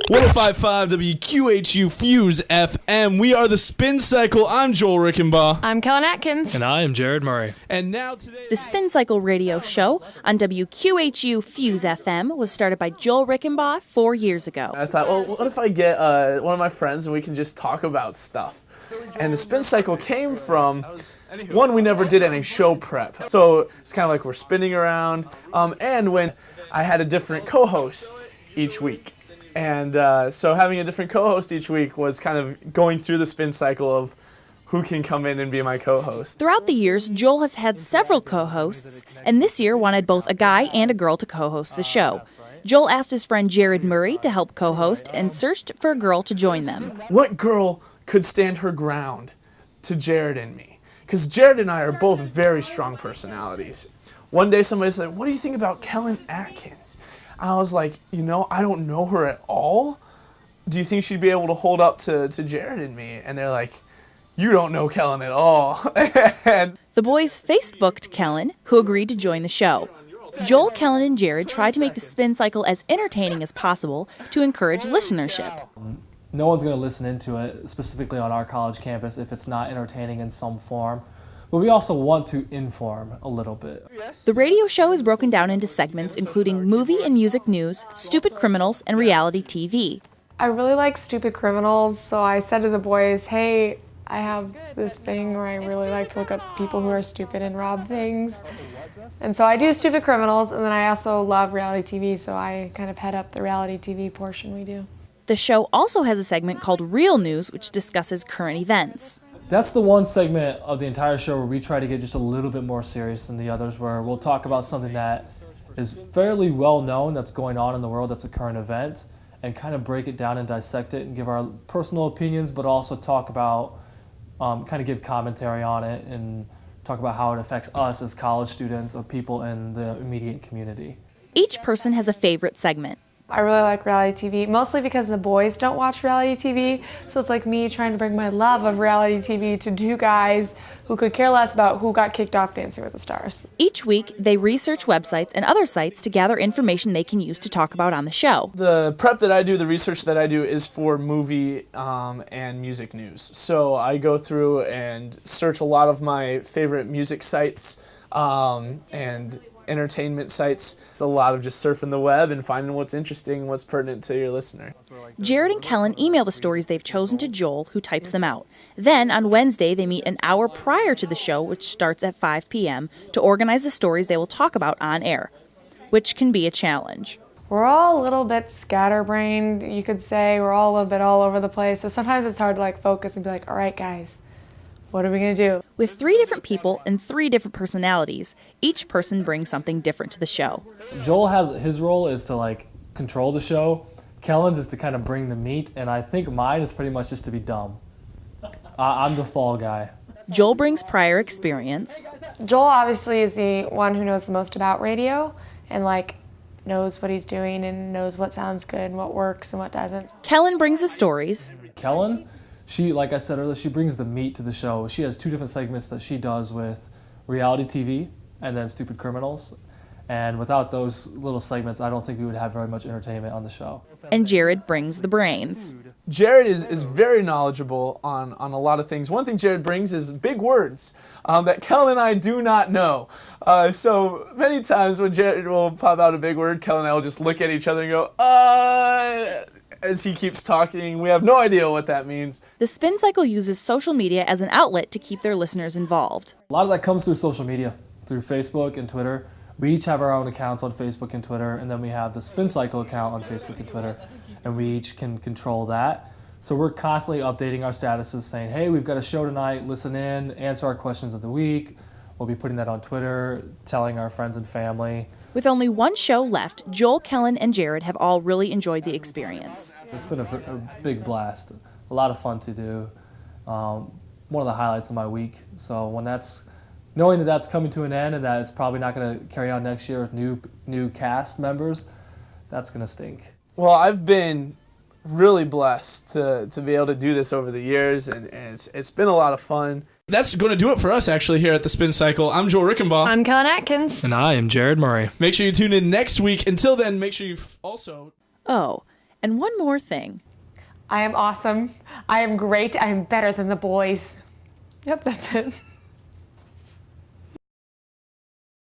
105.5 WQHU FuseFM. We are the Spin Cycle. I'm Joel Rickenbaugh. I'm Kellen Atkins. And I am Jared Murray. And now today... The Spin Cycle radio show on WQHU FuseFM was started by Joel Rickenbaugh 4 years ago. I thought, well, what if I get one of my friends and we can just talk about stuff? And the Spin Cycle came from, one, we never did any show prep. So it's kind of like we're spinning around. And when I had a different co-host each week. And so having a different co-host each week was kind of going through the Spin Cycle of who can come in and be my co-host. Throughout the years, Joel has had several co-hosts, and this year wanted both a guy and a girl to co-host the show. Joel asked his friend Jared Murray to help co-host and searched for a girl to join them. What girl could stand her ground to Jared and me? Because Jared and I are both very strong personalities. One day somebody said, "What do you think about Kellen Atkins?" I was like, I don't know her at all. Do you think she'd be able to hold up to Jared and me? And they're like, "You don't know Kellen at all." And the boys Facebooked Kellen, who agreed to join the show. Joel, Kellen, and Jared tried to make the Spin Cycle as entertaining as possible to encourage listenership. No one's going to listen into it, specifically on our college campus, if it's not entertaining in some form. But we also want to inform a little bit. The radio show is broken down into segments including movie and music news, stupid criminals, and reality TV. I really like stupid criminals, so I said to the boys, hey, I have this thing where I really like to look up people who are stupid and rob things. And so I do stupid criminals, and then I also love reality TV, so I kind of head up the reality TV portion we do. The show also has a segment called Real News, which discusses current events. That's the one segment of the entire show where we try to get just a little bit more serious than the others, where we'll talk about something that is fairly well known that's going on in the world, that's a current event, and kind of break it down and dissect it and give our personal opinions, but also talk about, kind of give commentary on it and talk about how it affects us as college students or people in the immediate community. Each person has a favorite segment. I really like reality TV, mostly because the boys don't watch reality TV, so it's like me trying to bring my love of reality TV to two guys who could care less about who got kicked off Dancing with the Stars. Each week, they research websites and other sites to gather information they can use to talk about on the show. The prep that I do, the research that I do is for movie and music news. So I go through and search a lot of my favorite music sites and entertainment sites. It's a lot of just surfing the web and finding what's interesting and what's pertinent to your listener. Jared and Kellen email the stories they've chosen to Joel, who types them out. Then, on Wednesday, they meet an hour prior to the show, which starts at 5 p.m., to organize the stories they will talk about on air, which can be a challenge. We're all a little bit scatterbrained, you could say. We're all a little bit all over the place, so sometimes it's hard to focus and be like, all right, guys, what are we going to do? With 3 different people and 3 different personalities, each person brings something different to the show. Joel has his role is to control the show. Kellen's is to kind of bring the meat, and I think mine is pretty much just to be dumb. I'm the fall guy. Joel brings prior experience. Joel obviously is the one who knows the most about radio and knows what he's doing and knows what sounds good and what works and what doesn't. Kellen brings the stories. Kellen, she, like I said earlier, she brings the meat to the show. She has 2 different segments that she does with reality TV and then stupid criminals. And without those little segments, I don't think we would have very much entertainment on the show. And Jared brings the brains. Jared is very knowledgeable on a lot of things. One thing Jared brings is big words that Kellen and I do not know. So many times when Jared will pop out a big word, Kellen and I will just look at each other and go, as he keeps talking. We have no idea what that means. The Spin Cycle uses social media as an outlet to keep their listeners involved. A lot of that comes through social media, through Facebook and Twitter. We each have our own accounts on Facebook and Twitter, and then we have the Spin Cycle account on Facebook and Twitter, and we each can control that. So we're constantly updating our statuses saying, hey, we've got a show tonight, listen in, answer our questions of the week. We'll be putting that on Twitter, telling our friends and family. With only one show left, Joel, Kellen, and Jared have all really enjoyed the experience. It's been a big blast, a lot of fun to do. One of the highlights of my week. So knowing that that's coming to an end and that it's probably not going to carry on next year with new cast members, that's going to stink. Well, I've been really blessed to be able to do this over the years, and it's been a lot of fun. That's going to do it for us, actually, here at the Spin Cycle. I'm Joel Rickenbaugh. I'm Kellen Atkins. And I am Jared Murray. Make sure you tune in next week. Until then, make sure you also... Oh, And one more thing. I am awesome. I am great. I am better than the boys. Yep, that's it.